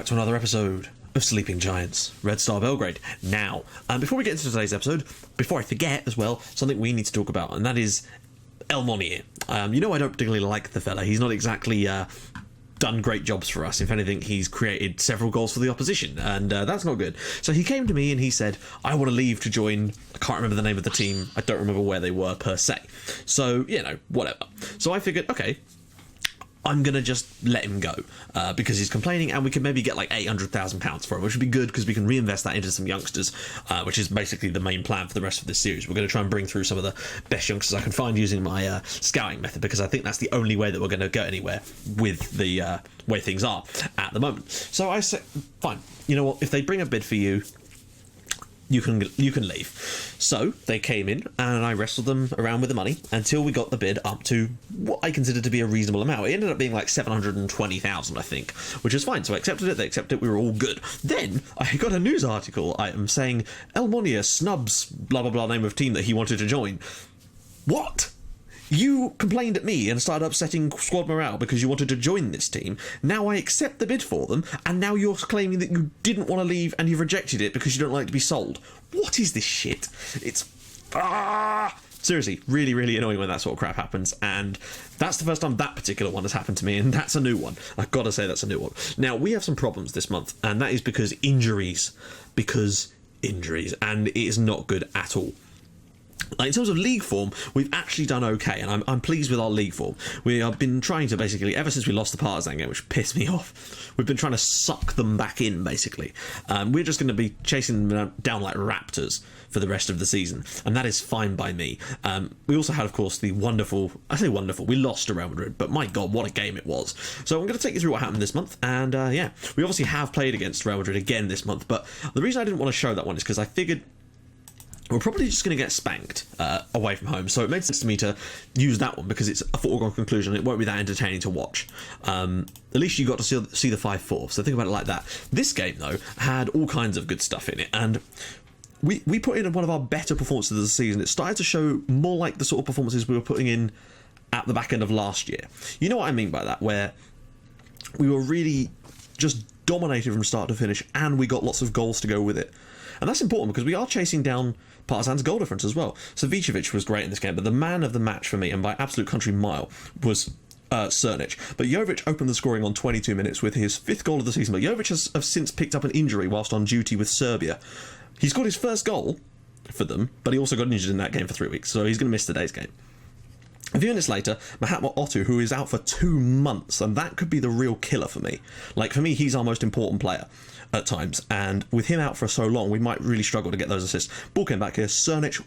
welcome back to another episode of Sleeping Giants, Red Star Belgrade. Now, before we get into today's episode, before I forget as well, something we need to talk about, and that is Elmonir. You know I don't particularly like the fella. He's not exactly done great jobs for us. If anything, he's created several goals for the opposition, and that's not good. So he came to me and he said, I want to leave to join, I can't remember the name of the team, I don't remember where they were per se. So, you know, whatever. So I figured, okay, I'm going to just let him go because he's complaining, and we can maybe get like £800,000 for him, which would be good because we can reinvest that into some youngsters, which is basically the main plan for the rest of this series. We're going to try and bring through some of the best youngsters I can find using my scouting method, because I think that's the only way that we're going to go anywhere with the way things are at the moment. So I said, fine, you know what, if they bring a bid for you, you can leave. So they came in and I wrestled them around with the money until we got the bid up to what I considered to be a reasonable amount. It ended up being like 720,000, I think, which is fine. So I accepted it, they accepted it, we were all good. Then I got a news article item saying Elmonir snubs blah blah blah name of team that he wanted to join. What? You complained at me and started upsetting squad morale because you wanted to join this team. Now I accept the bid for them, and now you're claiming that you didn't want to leave and you've rejected it because you don't like to be sold. What is this shit? It's... seriously, really, really annoying when that sort of crap happens, and that's the first time that particular one has happened to me, and that's a new one. I've got to say that's a new one. Now, we have some problems this month, and that is because injuries, and it is not good at all. Like, in terms of league form, we've actually done okay, and I'm pleased with our league form. We have been trying to basically, ever since we lost the Partizan game, which pissed me off, we've been trying to suck them back in, basically. We're just going to be chasing them down like raptors for the rest of the season, and that is fine by me. We also had, of course, the wonderful, I say wonderful, we lost to Real Madrid, but my God, what a game it was. So I'm going to take you through what happened this month, and yeah, we obviously have played against Real Madrid again this month, but the reason I didn't want to show that one is because I figured we're probably just going to get spanked away from home, so it made sense to me to use that one because it's a foregone conclusion. It won't be that entertaining to watch. At least you got to see the 5-4, so think about it like that. This game, though, had all kinds of good stuff in it, and we put in one of our better performances of the season. It started to show more like the sort of performances we were putting in at the back end of last year. You know what I mean by that, where we were really just dominated from start to finish, and we got lots of goals to go with it. And that's important because we are chasing down Partizan's goal difference as well. Savicevic was great in this game, but the man of the match for me, and by absolute country mile, was Cernic. But Jovic opened the scoring on 22 minutes with his 5th goal of the season, but Jovic has since picked up an injury whilst on duty with Serbia. He's got his first goal for them, but he also got injured in that game for 3 weeks, so he's going to miss today's game. A few minutes later, Mahatma Otu, who is out for 2 months, and that could be the real killer for me. Like, for me, he's our most important player at times, and with him out for so long, we might really struggle to get those assists. Ball came back here, Cernic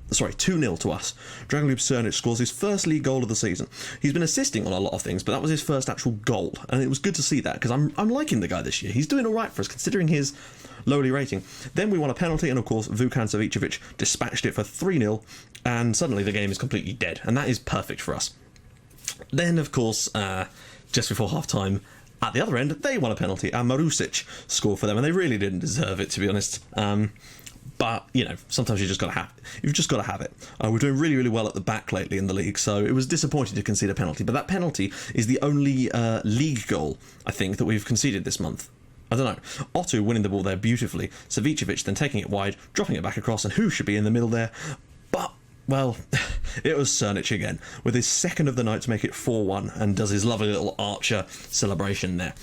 2-0 to us. Dragoljub Cernic scores his first league goal of the season. He's been assisting on a lot of things, but that was his first actual goal, and it was good to see that, because I'm liking the guy this year. He's doing alright for us, considering his lowly rating. Then we won a penalty, and of course, Vukan Savicevic dispatched it for 3-0, and suddenly the game is completely dead, and that is perfect for us. Then, of course, just before half-time, at the other end, they won a penalty, and Marusic scored for them, and they really didn't deserve it, to be honest. But, you know, sometimes you've just got to have it. We're doing really, really well at the back lately in the league, so it was disappointing to concede a penalty. But that penalty is the only league goal, I think, that we've conceded this month. I don't know. Otu winning the ball there beautifully. Savicevic then taking it wide, dropping it back across, and who should be in the middle there? But, well, it was Cernic again, with his 2nd of the night to make it 4-1, and does his lovely little Archer celebration there.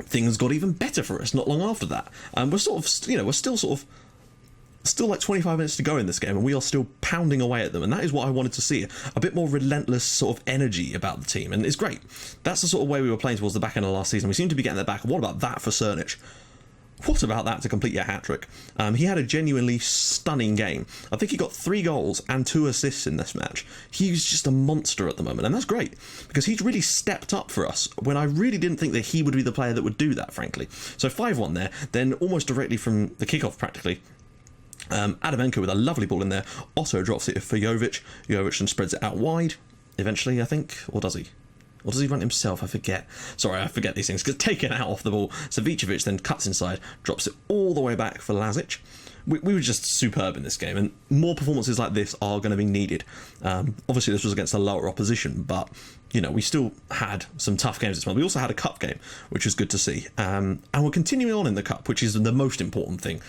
Things got even better for us not long after that. We're sort of, you know, we're still like 25 minutes to go in this game, and we are still pounding away at them, and that is what I wanted to see. A bit more relentless sort of energy about the team, and it's great. That's the sort of way we were playing towards the back end of last season. We seem to be getting that back. What about that for Cernic? What about that to complete your hat-trick? He had a genuinely stunning game. I think he got 3 goals and 2 assists in this match. He's just a monster at the moment, and that's great, because he's really stepped up for us when I really didn't think that he would be the player that would do that, frankly. So 5-1 there, then almost directly from the kickoff, practically. Adamenko with a lovely ball in there. Otto drops it for Jovic. Jovic then spreads it out wide, eventually, I think. Or does he? Or does he run himself? I forget. Sorry, I forget these things. Gets taken out off the ball. Savicevic then cuts inside, drops it all the way back for Lazic. We were just superb in this game, and more performances like this are going to be needed. Obviously, this was against a lower opposition, but we still had some tough games this month. We also had a cup game, which was good to see. And we're continuing on in the cup, which is the most important thing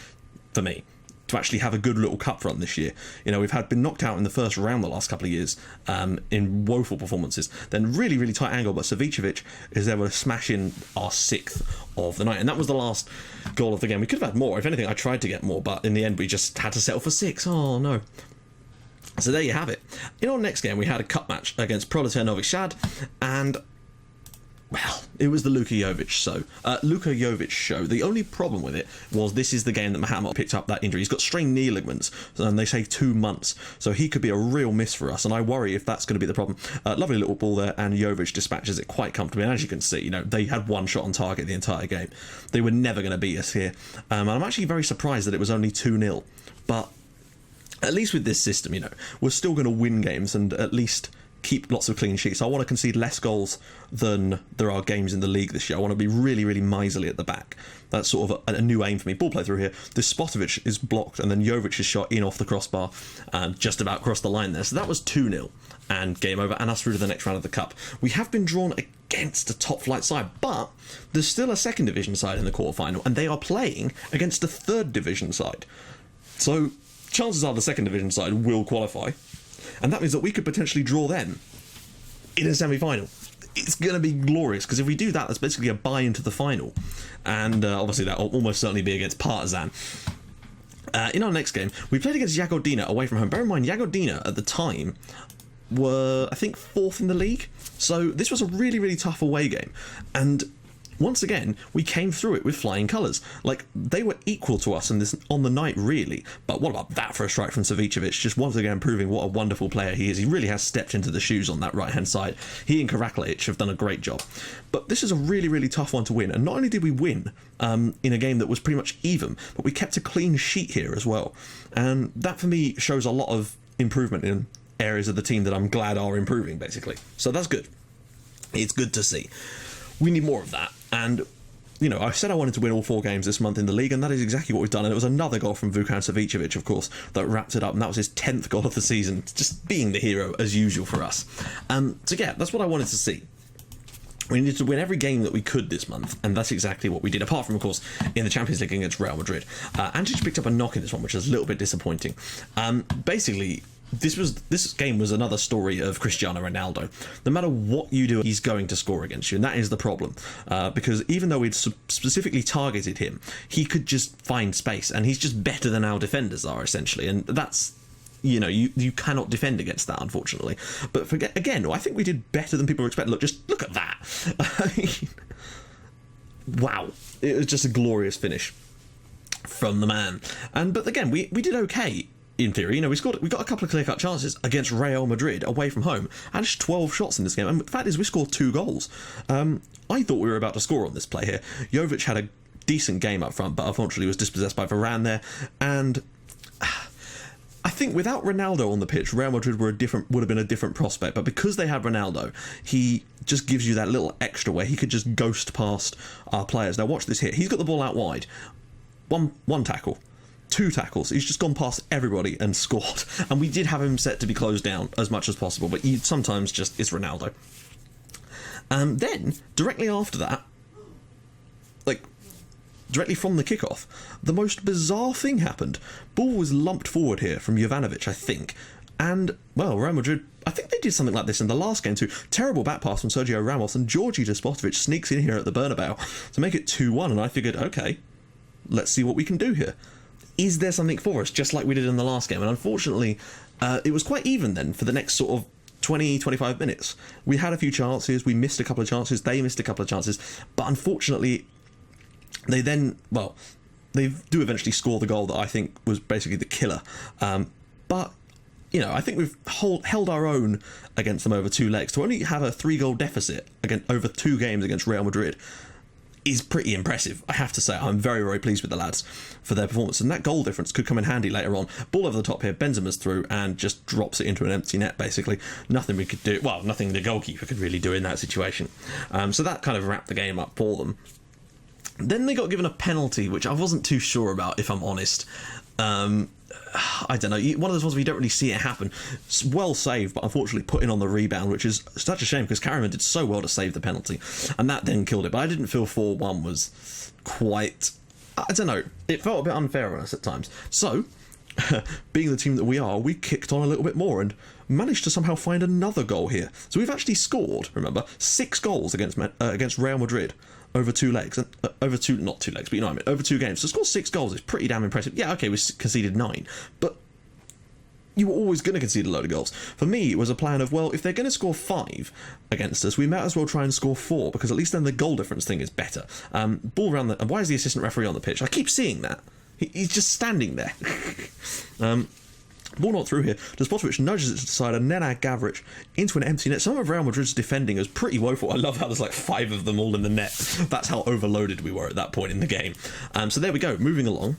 for me, to actually have a good little cup run this year. We've been knocked out in the first round the last couple of years in woeful performances. Then really, really tight angle, but Savicevic is able to smash in our 6th of the night, and that was the last goal of the game. We could have had more. If anything, I tried to get more, but in the end, we just had to settle for 6. Oh no. So there you have it. In our next game, we had a cup match against Proletar Novi Sad, and well, it was the Luka Jovic show. The only problem with it was this is the game that Mohamed picked up that injury. He's got strained knee ligaments, and they say 2 months, so he could be a real miss for us, and I worry if that's going to be the problem. Lovely little ball there, and Jovic dispatches it quite comfortably, and as you can see, they had 1 shot on target the entire game. They were never going to beat us here, and I'm actually very surprised that it was only 2-0, but at least with this system, we're still going to win games and at least keep lots of clean sheets. I want to concede less goals than there are games in the league this year. I want to be really, really miserly at the back. That's sort of a new aim for me. Ball play through here. This Spotovic is blocked, and then Jovic is shot in off the crossbar and just about crossed the line there. So that was 2-0 and game over, and us through to the next round of the cup. We have been drawn against a top flight side, but there's still a 2nd division side in the quarterfinal, and they are playing against a 3rd division side. So chances are the 2nd division side will qualify, and that means that we could potentially draw them in a semi-final. It's going to be glorious, because if we do that, that's basically a buy into the final, and obviously that will almost certainly be against Partizan. In our next game, we played against Jagodina away from home. Bear in mind, Jagodina at the time were, I think, 4th in the league, so this was a really, really tough away game, and once again, we came through it with flying colours. They were equal to us on the night, really. But what about that for a strike from Savicevic? Just once again proving what a wonderful player he is. He really has stepped into the shoes on that right-hand side. He and Karaklic have done a great job. But this is a really, really tough one to win. And not only did we win in a game that was pretty much even, but we kept a clean sheet here as well. And that, for me, shows a lot of improvement in areas of the team that I'm glad are improving, basically. So that's good. It's good to see. We need more of that, and I said I wanted to win all 4 games this month in the league, and that is exactly what we've done. And it was another goal from Vukan Savicevic, of course, that wrapped it up, and that was his 10th goal of the season, just being the hero as usual for us. So yeah, that's what I wanted to see. We needed to win every game that we could this month, and that's exactly what we did, apart from, of course, in the Champions League against Real Madrid. Antic picked up a knock in this one, which is a little bit disappointing. Basically, this game was another story of Cristiano Ronaldo. No matter what you do, he's going to score against you, and that is the problem. Because even though we'd specifically targeted him, he could just find space, and he's just better than our defenders are, essentially, and that's... you cannot defend against that, unfortunately. But again, I think we did better than people were expecting. Just look at that. I mean, wow. It was just a glorious finish from the man. But again, we did okay. In theory, we got a couple of clear-cut chances against Real Madrid away from home, and just 12 shots in this game. And the fact is, we scored 2 goals. I thought we were about to score on this play here. Jovic had a decent game up front, but unfortunately was dispossessed by Varane there. And I think without Ronaldo on the pitch, Real Madrid would have been a different prospect. But because they had Ronaldo, he just gives you that little extra where he could just ghost past our players. Now watch this here. He's got the ball out wide. One tackle. 2 tackles. He's just gone past everybody and scored. And we did have him set to be closed down as much as possible, but sometimes just is Ronaldo. Then, directly after that, directly from the kickoff, the most bizarre thing happened. Ball was lumped forward here from Jovanovic, I think. And, well, Real Madrid, I think they did something like this in the last game too. Terrible back pass from Sergio Ramos, and Georgi Despotovic sneaks in here at the Bernabeu to make it 2-1, and I figured, okay, let's see what we can do here. Is there something for us, just like we did in the last game? And unfortunately, it was quite even then for the next sort of 20-25 minutes. We had a few chances, we missed a couple of chances, they missed a couple of chances, but unfortunately, they do eventually score the goal that I think was basically the killer. But, I think we've held our own against them over 2 legs. To only have a 3-goal deficit over 2 games against Real Madrid is pretty impressive, I have to say. I'm very, very pleased with the lads for their performance, and that goal difference could come in handy later on. Ball over the top here, Benzema's through and just drops it into an empty net, basically. Nothing we could do, well, nothing the goalkeeper could really do in that situation. So that kind of wrapped the game up for them. Then they got given a penalty, which I wasn't too sure about, if I'm honest. I don't know, one of those ones where you don't really see it happen. It's well saved, but unfortunately put in on the rebound, which is such a shame because Carriman did so well to save the penalty, and that then killed it. But I didn't feel 4-1 was quite, I don't know, it felt a bit unfair on us at times. So, being the team that we are, we kicked on a little bit more and managed to somehow find another goal here. So we've actually scored, remember, 6 goals against Real Madrid over 2 legs, over 2, not 2 legs, but you know what I mean, over 2 games. So score 6 goals is pretty damn impressive. Yeah, okay, we conceded 9, but you were always going to concede a load of goals. For me, it was a plan of, well, if they're going to score 5 against us, we might as well try and score 4, because at least then the goal difference thing is better. Ball around and why is the assistant referee on the pitch? I keep seeing that. He's just standing there. Ball not through here. Despotovic nudges it to the side, and Nenad Gavric into an empty net. Some of Real Madrid's defending is pretty woeful. I love how there's like 5 of them all in the net. That's how overloaded we were at that point in the game. So there we go, moving along.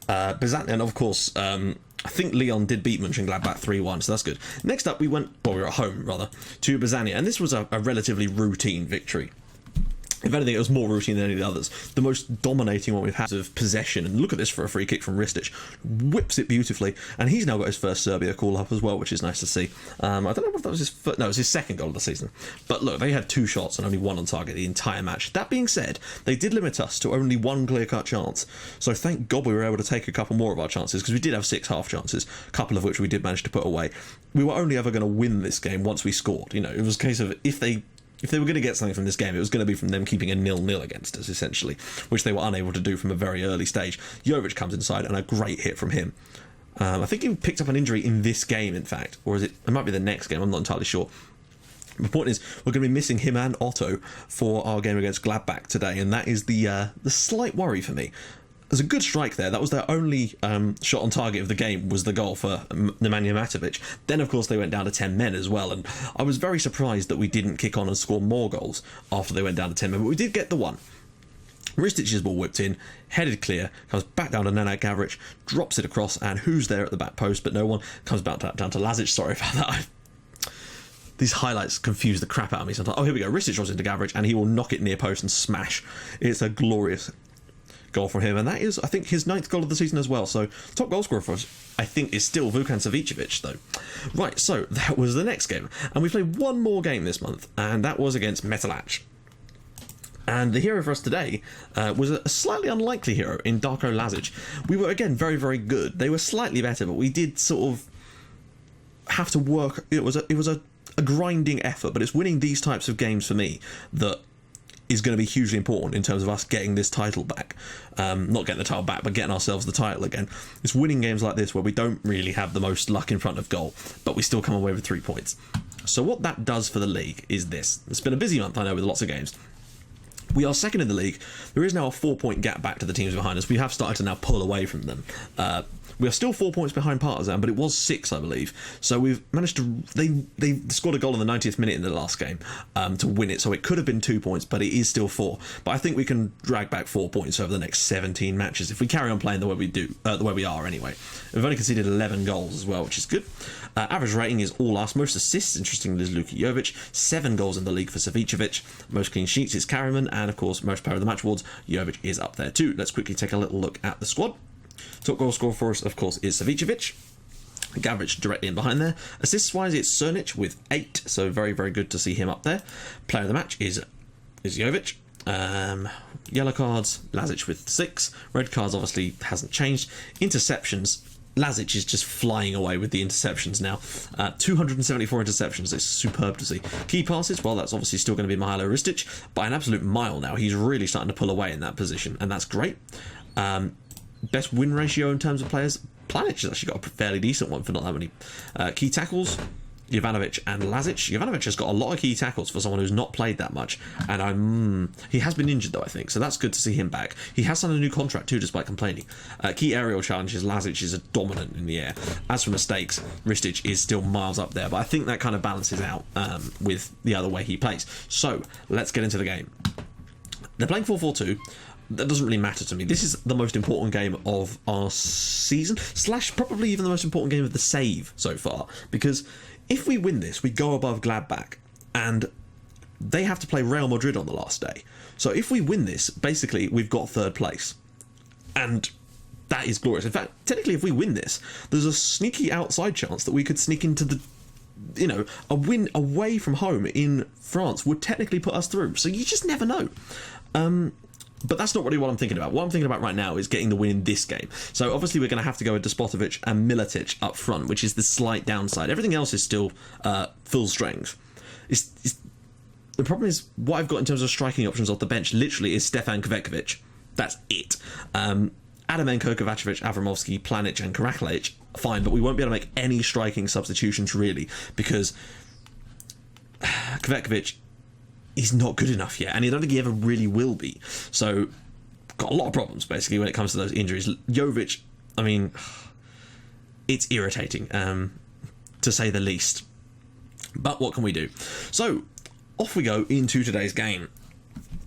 And of course, I think Leon did beat Gladback 3-1, so that's good. Next up, we were at home, rather, to Bazania, and this was a relatively routine victory. If anything, it was more routine than any of the others. The most dominating one we've had of possession, and look at this for a free kick from Ristic. Whips it beautifully, and he's now got his first Serbia call-up as well, which is nice to see. I don't know if that was his first, no, it was his second goal of the season. But look, they had 2 shots and only 1 on target the entire match. That being said, they did limit us to only 1 clear-cut chance. So thank God we were able to take a couple more of our chances, because we did have 6 half chances, a couple of which we did manage to put away. We were only ever going to win this game once we scored. You know, it was a case of if they were going to get something from this game, it was going to be from them keeping a 0-0 against us, essentially, which they were unable to do from a very early stage. Jovic comes inside, and a great hit from him. I think he picked up an injury in this game, in fact, or it might be the next game, I'm not entirely sure. The point is, we're going to be missing him and Otto for our game against Gladback today, and that is the slight worry for me. There's a good strike there. That was their only shot on target of the game, was the goal for Nemanja Matovic. Then, of course, they went down to 10 men as well, and I was very surprised that we didn't kick on and score more goals after they went down to 10 men, but we did get the one. Ristic's ball whipped in, headed clear, comes back down to Nenad Gavric, drops it across, and who's there at the back post but no one? Comes back down to Lazic. Sorry about that. These highlights confuse the crap out of me sometimes. Oh, here we go. Ristic drops into Gavric, and he will knock it near post and smash. It's a glorious goal from him, and that is, I think, his 9th goal of the season as well. So top goal scorer for us, I think, is still Vukan Savicevic, though. Right, so that was the next game, and we played one more game this month, and that was against Metalach. And the hero for us today was a slightly unlikely hero in Darko Lazic. We were, again, very, very good. They were slightly better, but we did sort of have to work. It was a grinding effort, but it's winning these types of games for me that is going to be hugely important in terms of us getting this title back. Not getting the title back, but getting ourselves the title again. It's winning games like this where we don't really have the most luck in front of goal, but we still come away with 3 points. So what that does for the league is this. It's been a busy month, I know, with lots of games. We are second in the league. There is now a 4-point gap back to the teams behind us. We have started to now pull away from them. We are still 4 points behind Partizan, but it was 6, I believe. So we've managed to. They scored a goal in the 90th minute in the last game to win it. So it could have been 2 points, but it is still 4. But I think we can drag back 4 points over the next 17 matches if we carry on playing the way we do, the way we are anyway. We've only conceded 11 goals as well, which is good. Average rating is all us. Most assists, interestingly, is Luka Jovic. 7 goals in the league for Savicevic. Most clean sheets is Carriman, and of course, most player of the match awards, Jovic is up there too. Let's quickly take a little look at the squad. Top goal scorer for us, of course, is Savicevic. Gavric directly in behind there. Assists-wise, it's Cernic with 8, so very, very good to see him up there. Player of the match is Jovic. Yellow cards, Lazic with 6. Red cards, obviously, hasn't changed. Interceptions, Lazic is just flying away with the interceptions now. 274 interceptions. It's superb to see. Key passes, well, that's obviously still going to be Mihajlo Ristic, by an absolute mile now. He's really starting to pull away in that position, and that's great. Best win ratio in terms of players, Planic has actually got a fairly decent one for not that many. Key tackles, Jovanovic and Lazic. Jovanovic has got a lot of key tackles for someone who's not played that much, and he has been injured though, I think, so that's good to see him back. He has signed a new contract too, despite complaining. Key aerial challenges, Lazic is a dominant in the air. As for mistakes, Ristic is still miles up there, but I think that kind of balances out with the other way he plays. So let's get into the game. They're playing 4-4-2. That doesn't really matter to me. This is the most important game of our season, / probably even the most important game of the save so far, because if we win this, we go above Gladback, and they have to play Real Madrid on the last day. So if we win this, basically we've got third place, and that is glorious. In fact, technically, if we win this, there's a sneaky outside chance that we could sneak into the, a win away from home in France would technically put us through. So you just never know. But that's not really what I'm thinking about. What I'm thinking about right now is getting the win in this game. So obviously we're going to have to go with Despotovic and Militic up front, which is the slight downside. Everything else is still full strength. The problem is what I've got in terms of striking options off the bench literally is Stefan Kvekovic. That's it. Adamenko, Kovacevic, Avramovsky, Planic and Karakalic, fine, but we won't be able to make any striking substitutions really, because Kvekovic, he's not good enough yet, and I don't think he ever really will be. So, got a lot of problems, basically, when it comes to those injuries. Jovic, I mean, it's irritating, to say the least. But what can we do? So, off we go into today's game.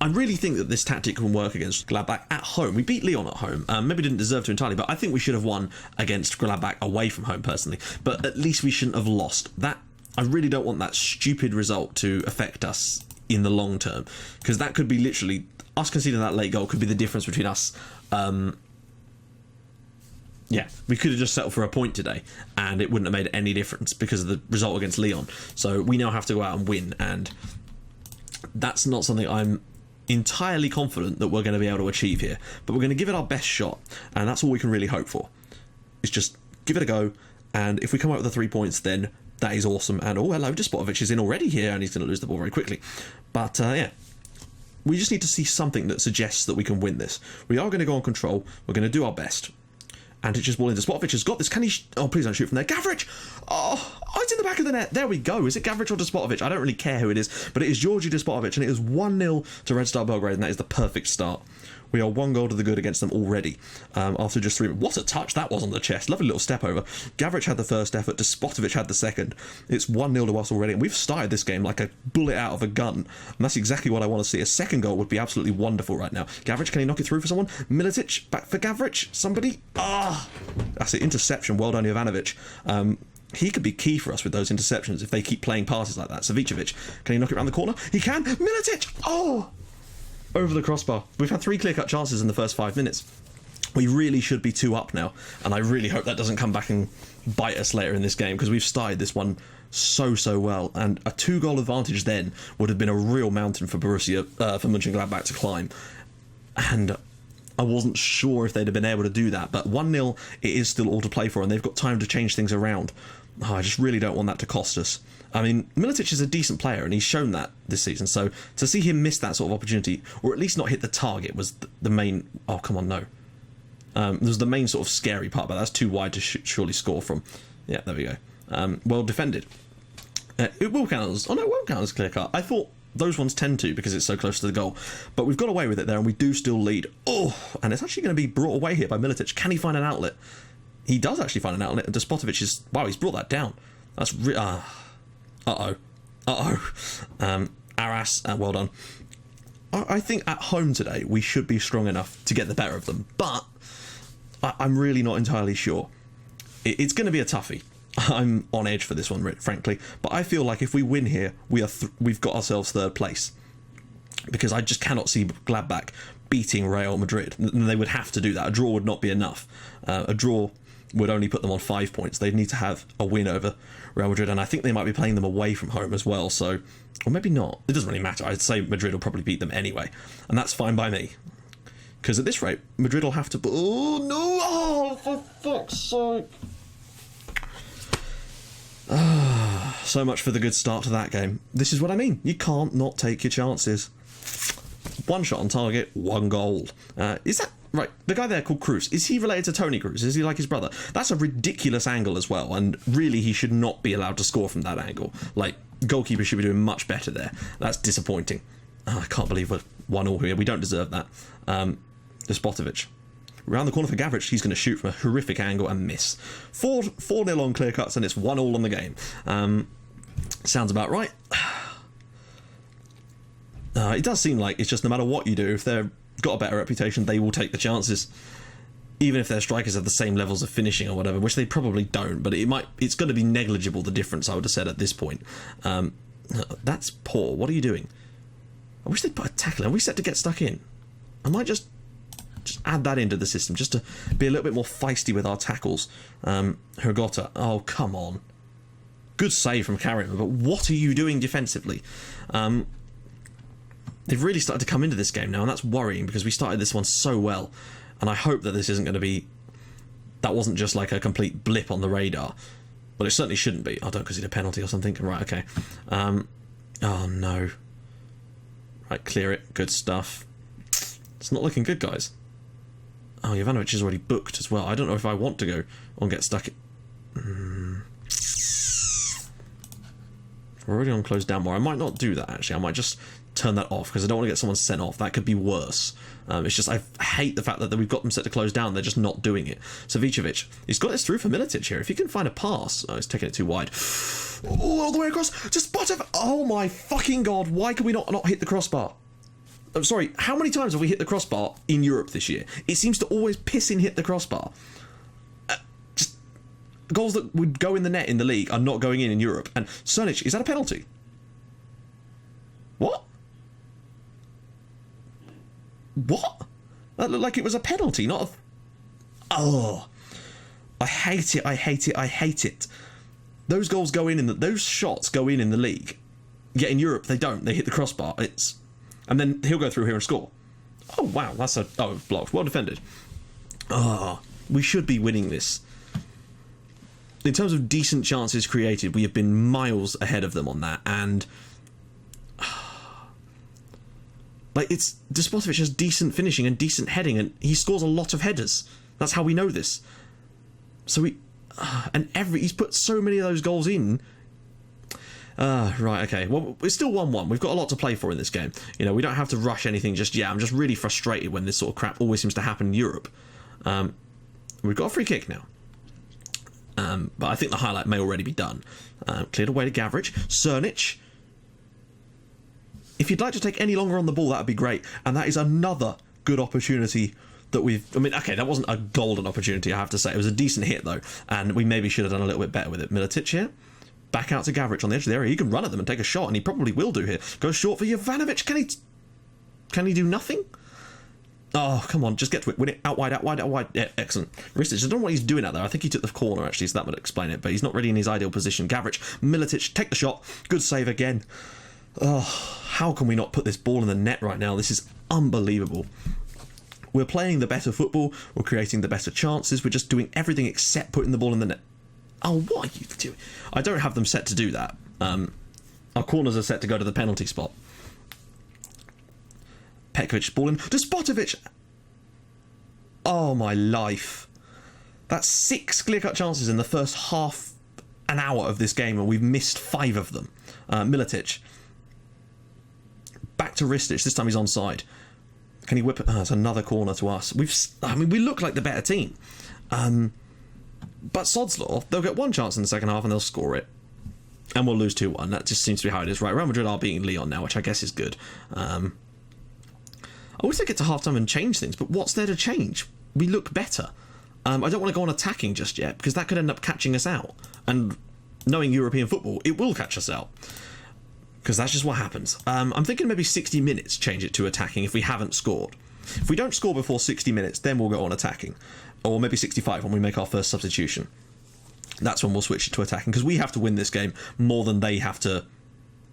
I really think that this tactic can work against Gladbach at home. We beat Lyon at home. Maybe didn't deserve to entirely, but I think we should have won against Gladbach away from home, personally. But at least we shouldn't have lost. I really don't want that stupid result to affect us in the long term, because that could be literally us conceding that late goal could be the difference between us. We could have just settled for a point today and it wouldn't have made any difference because of the result against Lyon. So we now have to go out and win, and that's not something I'm entirely confident that we're going to be able to achieve here, but we're going to give it our best shot, and that's all we can really hope for. It's just give it a go, and if we come out with the 3 points, then that is awesome. And oh, hello, Despotovic is in already here, and he's going to lose the ball very quickly. But we just need to see something that suggests that we can win this. We are going to go on control. We're going to do our best. And it's just ball in. Despotovic has got this. Can he? Oh, please don't shoot from there. Gavrich! Oh, it's in the back of the net. There we go. Is it Gavrich or Despotovic? I don't really care who it is, but it is Georgi Despotovic, and it is 1-0 to Red Star Belgrade, and that is the perfect start. We are 1 goal to the good against them already. After just 3. What a touch that was on the chest. Lovely little step over. Gavrich had the first effort. Despotovic had the second. It's 1-0 to us already. And we've started this game like a bullet out of a gun. And that's exactly what I want to see. A second goal would be absolutely wonderful right now. Gavrich, can he knock it through for someone? Militic, back for Gavrich. Somebody. That's an interception. Well done, Ivanovic. He could be key for us with those interceptions if they keep playing passes like that. Savicevic, can he knock it around the corner? He can. Militic. Over the crossbar. We've had 3 clear-cut chances in the first 5 minutes. We really should be 2 up now, and I really hope that doesn't come back and bite us later in this game, because we've started this one so well, and a 2-goal advantage then would have been a real mountain for Borussia, for Mönchengladbach to climb, and I wasn't sure if they'd have been able to do that, but 1-0 it is still all to play for, and they've got time to change things around. I just really don't want that to cost us. I mean, Militic is a decent player, and he's shown that this season, so to see him miss that sort of opportunity, or at least not hit the target, was the main... Oh, come on, no. Was the main sort of scary part, but that's too wide to surely score from. Yeah, there we go. Well defended. It will count as... Oh, no, it won't count as clear cut. I thought those ones tend to, because it's so close to the goal. But we've got away with it there, and we do still lead. Oh, and it's actually going to be brought away here by Militic. Can he find an outlet? He does actually find an outlet, and Despotovic is... Wow, he's brought that down. That's... Arras, well done. I think at home today we should be strong enough to get the better of them, but I'm really not entirely sure. It's going to be a toughie. I'm on edge for this one, frankly, but I feel like if we win here, we've got ourselves third place, because I just cannot see Gladback beating Real Madrid. They would have to do that. A draw would not be enough. A draw would only put them on 5 points. They'd need to have a win over Real Madrid, and I think they might be playing them away from home as well, so... Or maybe not. It doesn't really matter. I'd say Madrid will probably beat them anyway, and that's fine by me. Because at this rate, Madrid will have to... Oh, no! Oh, for fuck's sake! So much for the good start to that game. This is what I mean. You can't not take your chances. 1 shot on target, 1 goal. Is that... Right, the guy there called Cruz, is he related to Tony Cruz? Is he like his brother? That's a ridiculous angle as well, and really he should not be allowed to score from that angle. Like, goalkeeper should be doing much better there. That's disappointing. I can't believe we're 1-1 here. We don't deserve that. Despotovic. Round the corner for Gavrich, he's going to shoot from a horrific angle and miss. 4-0 on clear cuts, and it's 1-1 on the game. Sounds about right. It does seem like it's just no matter what you do, if they've got a better reputation, they will take the chances. Even if their strikers have the same levels of finishing or whatever, which they probably don't, but it's going to be negligible, the difference, I would have said, at this point. That's poor. What are you doing? I wish they'd put a tackle in. Are we set to get stuck in? I might just add that into the system, just to be a little bit more feisty with our tackles. Hergota. Oh, come on. Good save from Carriman, but what are you doing defensively? They've really started to come into this game now, and that's worrying, because we started this one so well. And I hope that this isn't going to be... That wasn't just like a complete blip on the radar. Well, it certainly shouldn't be. I don't concede a penalty or something. Right, okay. Oh, no. Right, clear it. Good stuff. It's not looking good, guys. Oh, Jovanovic is already booked as well. I don't know if I want to go and get stuck... We're already on close down more. I might not do that, actually. I might just turn that off, because I don't want to get someone sent off. That could be worse. It's just, I hate the fact that we've got them set to close down. They're just not doing it. Savicevic, he's got this through for Militic here. If he can find a pass... Oh, he's taking it too wide. Oh, all the way across. Just spot it. Oh, my fucking God. Why can we not hit the crossbar? I'm sorry, how many times have we hit the crossbar in Europe this year? It seems to always pissing hit the crossbar. Just goals that would go in the net in the league are not going in Europe. And Cernic, is that a penalty? What? What? That looked like it was a penalty, not a... Oh. I hate it, I hate it, I hate it. Those goals go in those shots go in the league. Yet in Europe, they don't. They hit the crossbar. And then he'll go through here and score. Oh, wow, that's a... Oh, blocked. Well defended. Oh, we should be winning this. In terms of decent chances created, we have been miles ahead of them on that, and... Like, Despotovic has decent finishing and decent heading, and he scores a lot of headers. That's how we know this. So he's put so many of those goals in. Right, okay. Well, it's still 1-1. We've got a lot to play for in this game. You know, we don't have to rush anything just yet. I'm just really frustrated when this sort of crap always seems to happen in Europe. We've got a free kick now. But I think the highlight may already be done. Cleared away to Gavrich. Cernic. If you'd like to take any longer on the ball, that would be great. And that is another good opportunity that we've... I mean, okay, that wasn't a golden opportunity, I have to say. It was a decent hit, though. And we maybe should have done a little bit better with it. Militic here. Back out to Gavrich on the edge of the area. He can run at them and take a shot, and he probably will do here. Goes short for Jovanovic. Can he do nothing? Oh, come on, just get to it. Win it. Out wide, out wide, out wide. Yeah, excellent. Ristic, I don't know what he's doing out there. I think he took the corner, actually, so that would explain it. But he's not really in his ideal position. Gavrich, Militic, take the shot. Good save again. Oh, how can we not put this ball in the net right now? This is unbelievable. We're playing the better football. We're creating the better chances. We're just doing everything except putting the ball in the net. Oh, what are you doing? I don't have them set to do that. Our corners are set to go to the penalty spot. Petkovic ball in. Despotovic! Oh, my life. That's 6 clear-cut chances in the first half an hour of this game, and we've missed 5 of them. Militic. Back to Ristic. This time he's onside. Can he whip it? Oh, it's another corner to us. We look like the better team. But sod's law, they'll get one chance in the second half and they'll score it. And we'll lose 2-1. That just seems to be how it is. Right, Real Madrid are beating Lyon now, which I guess is good. I wish they'd get to half-time and change things, but what's there to change? We look better. I don't want to go on attacking just yet, because that could end up catching us out. And knowing European football, it will catch us out. Because that's just what happens. I'm thinking maybe 60 minutes change it to attacking if we haven't scored. If we don't score before 60 minutes, then we'll go on attacking. Or maybe 65 when we make our first substitution. That's when we'll switch it to attacking, because we have to win this game more than they have to...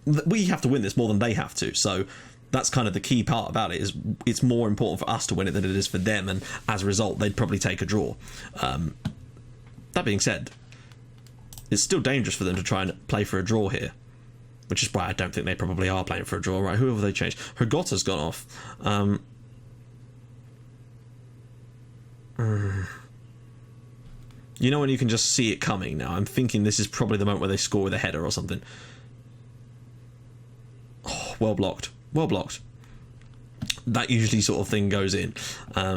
We have to win this more than they have to, so that's kind of the key part about it, is it's more important for us to win it than it is for them, and as a result, they'd probably take a draw. That being said, it's still dangerous for them to try and play for a draw here, which is why I don't think they probably are playing for a draw. Right, who have they changed? Hergota's gone off. You know when you can just see it coming now? I'm thinking this is probably the moment where they score with a header or something. Oh, well blocked. Well blocked. That usually sort of thing goes in.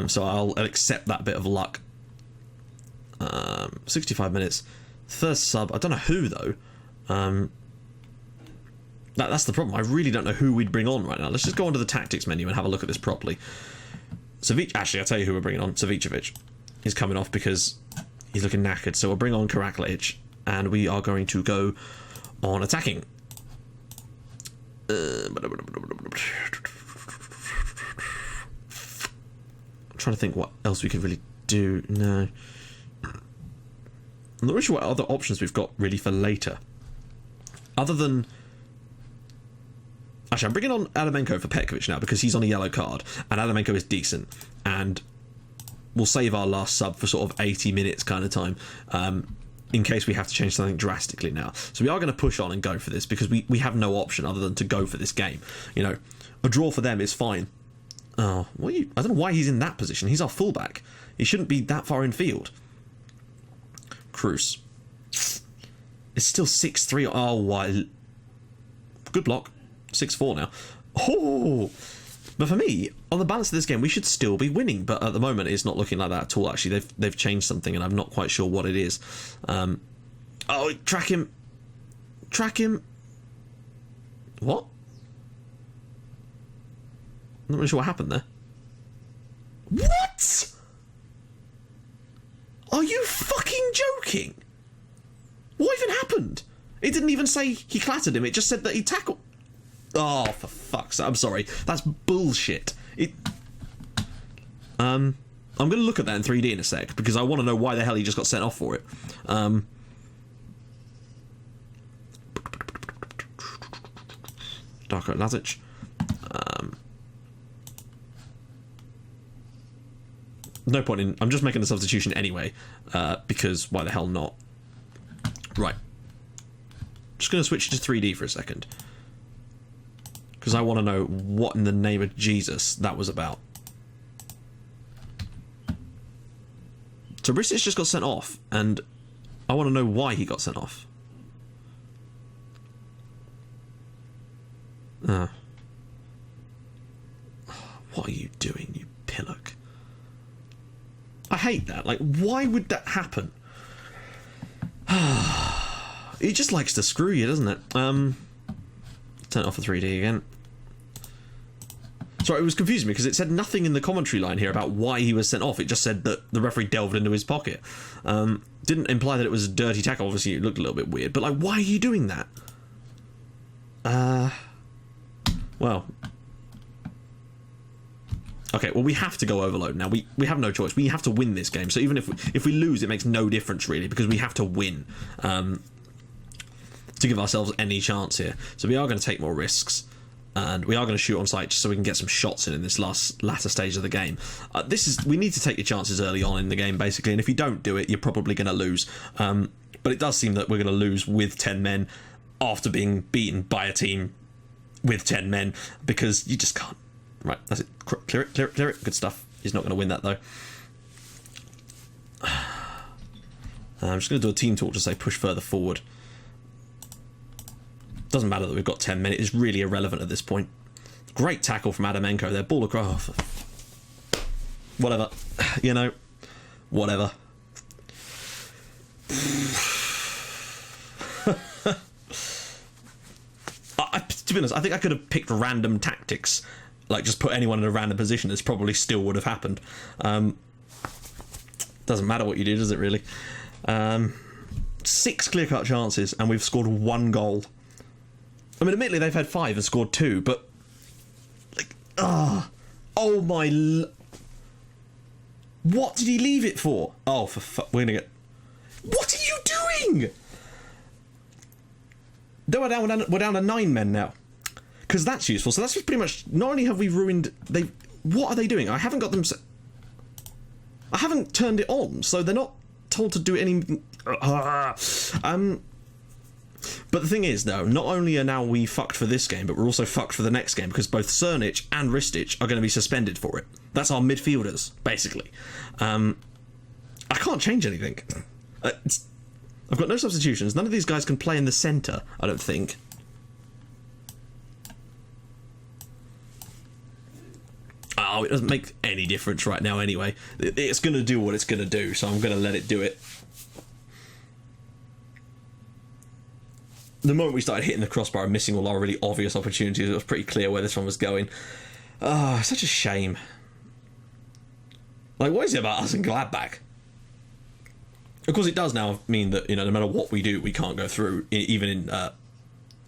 So I'll accept that bit of luck. 65 minutes. First sub. I don't know who, though. That's the problem. I really don't know who we'd bring on right now. Let's just go onto the tactics menu and have a look at this properly. Actually, I'll tell you who we're bringing on. Savicevic is coming off because he's looking knackered. So we'll bring on Karaklic, and we are going to go on attacking. I'm trying to think what else we could really do. No. I'm not really sure what other options we've got really for later. Other than... Actually, I'm bringing on Adamenko for Petkovic now because he's on a yellow card, and Adamenko is decent, and we'll save our last sub for sort of 80 minutes kind of time, in case we have to change something drastically now. So we are going to push on and go for this because we have no option other than to go for this game. You know, a draw for them is fine. Oh, I don't know why he's in that position. He's our fullback. He shouldn't be that far in field. Cruz. It's still 6-3. Oh, why? Good block. 6-4 now. Oh! But for me, on the balance of this game, we should still be winning. But at the moment, it's not looking like that at all, actually. They've changed something, and I'm not quite sure what it is. Oh, track him. Track him. What? I'm not really sure what happened there. What? Are you fucking joking? What even happened? It didn't even say he clattered him. It just said that he tackled... Oh, for fuck's sake. I'm sorry. That's bullshit. I'm going to look at that in 3D in a sec, because I want to know why the hell he just got sent off for it. Darko Lazic. No point in... I'm just making the substitution anyway, because why the hell not? Right. Just going to switch to 3D for a second. Because I want to know what in the name of Jesus that was about. So Risic just got sent off, and I want to know why he got sent off. What are you doing, you pillock? I hate that. Like, why would that happen? He just likes to screw you, doesn't it? Turn it off for 3D again. Sorry, it was confusing me because it said nothing in the commentary line here about why he was sent off. It just said that the referee delved into his pocket. Didn't imply that it was a dirty tackle. Obviously, it looked a little bit weird. But, like, why are you doing that? Well. Okay, well, we have to go overload now. We have no choice. We have to win this game. So even if we lose, it makes no difference, really, because we have to win to give ourselves any chance here. So we are going to take more risks. And we are going to shoot on sight just so we can get some shots in this latter stage of the game. We need to take your chances early on in the game, basically. And if you don't do it, you're probably going to lose. But it does seem that we're going to lose with 10 men after being beaten by a team with 10 men, because you just can't. Right, that's it. Clear it. Good stuff. He's not going to win that, though. I'm just going to do a team talk to say push further forward. Doesn't matter that we've got 10 men. It is really irrelevant at this point. Great tackle from Adamenko there. Ball across. Whatever. You know. Whatever. To be honest, I think I could have picked random tactics. Like, just put anyone in a random position. This probably still would have happened. Doesn't matter what you do, does it, really? 6 clear-cut chances, and we've scored 1 goal. I mean, admittedly, they've had 5 and scored 2, but... Like, oh my... What did he leave it for? Oh, for fuck, we're gonna get... What are you doing? No, we're down to 9 men now. Because that's useful. So that's just pretty much... Not only have we ruined... What are they doing? I haven't got them... I haven't turned it on, so they're not told to do anything... But the thing is, though, not only are now we fucked for this game, but we're also fucked for the next game, because both Cernic and Ristic are going to be suspended for it. That's our midfielders, basically. I can't change anything. I've got no substitutions. None of these guys can play in the centre, I don't think. Oh, it doesn't make any difference right now anyway. It's going to do what it's going to do, so I'm going to let it do it. the moment we started hitting the crossbar and missing all our really obvious opportunities, it was pretty clear where this one was going. Oh, such a shame. Like, what is it about us in Gladback? Of course, it does now mean that, you know, no matter what we do, we can't go through, even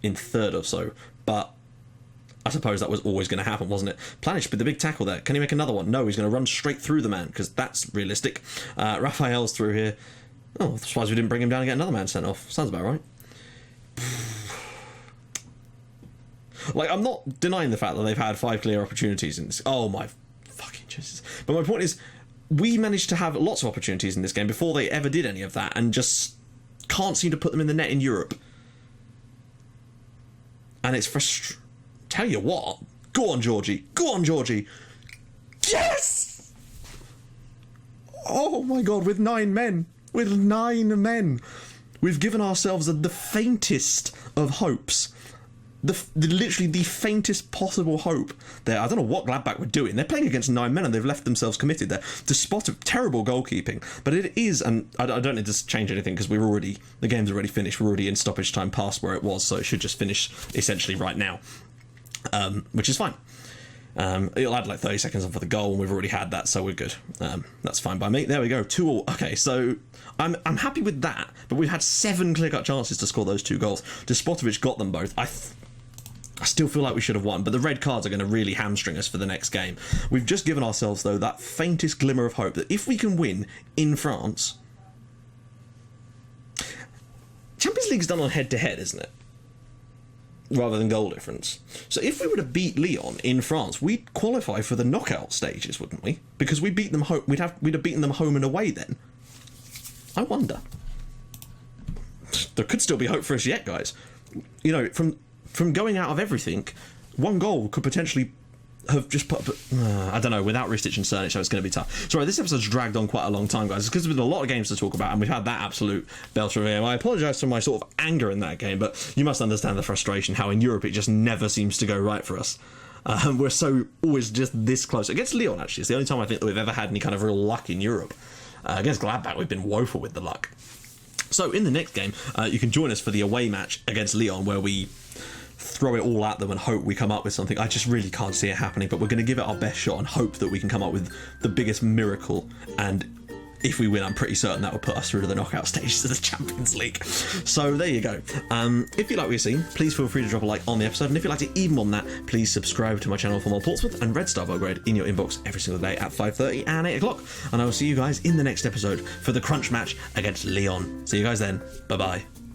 in third or so. But I suppose that was always going to happen, wasn't it? Planish with the big tackle there. Can he make another one? No, he's going to run straight through the man, because that's realistic. Raphael's through here. Oh, I'm surprised we didn't bring him down and get another man sent off. Sounds about right. Like, I'm not denying the fact that they've had 5 clear opportunities in this. Oh, my fucking Jesus. But my point is, we managed to have lots of opportunities in this game before they ever did any of that, and just can't seem to put them in the net in Europe. And it's frustrating. Tell you what. Go on, Georgie. Go on, Georgie. Yes! Oh, my God, with 9 men. With 9 men. We've given ourselves the faintest of hopes. Literally the faintest possible hope there. I don't know what Gladback were doing. They're playing against 9 men and they've left themselves committed there. Despite terrible goalkeeping. But it is, and I don't need to change anything because the game's already finished. We're already in stoppage time past where it was, so it should just finish essentially right now. Which is fine. It'll add like 30 seconds on for the goal, and we've already had that, so we're good. That's fine by me. There we go, 2-2. Okay, so I'm happy with that, but we've had 7 clear-cut chances to score those 2 goals. Despotovic got them both. I still feel like we should have won, but the red cards are going to really hamstring us for the next game. We've just given ourselves, though, that faintest glimmer of hope that if we can win in France... Champions League's done on head-to-head, isn't it? Rather than goal difference. So if we were to beat Lyon in France, we'd qualify for the knockout stages, wouldn't we? Because we beat them home. We'd have beaten them home and away then. I wonder. There could still be hope for us yet, guys. You know, from going out of everything, 1 goal could potentially have just put... I don't know, without Ristic and Cernic, so it's going to be tough. Sorry, this episode's dragged on quite a long time, guys. It's because there's been a lot of games to talk about, and we've had that absolute belter of a game. I apologise for my sort of anger in that game, but you must understand the frustration, how in Europe it just never seems to go right for us. We're so always just this close. Against Lyon, actually, it's the only time I think that we've ever had any kind of real luck in Europe. Against Gladbach, we've been woeful with the luck. So in the next game, you can join us for the away match against Lyon, where we throw it all at them and hope we come up with something. I just really can't see it happening, but we're going to give it our best shot and hope that we can come up with the biggest miracle. And if we win, I'm pretty certain that will put us through to the knockout stages of the Champions League. So there you go. If you like what you've seen, please feel free to drop a like on the episode, and if you'd like to even more than that, please subscribe to my channel for more Portsmouth and Red Star Belgrade in your inbox every single day at 5:30 and 8 o'clock. And I will see you guys in the next episode for the crunch match against Lyon. See you guys then. Bye bye.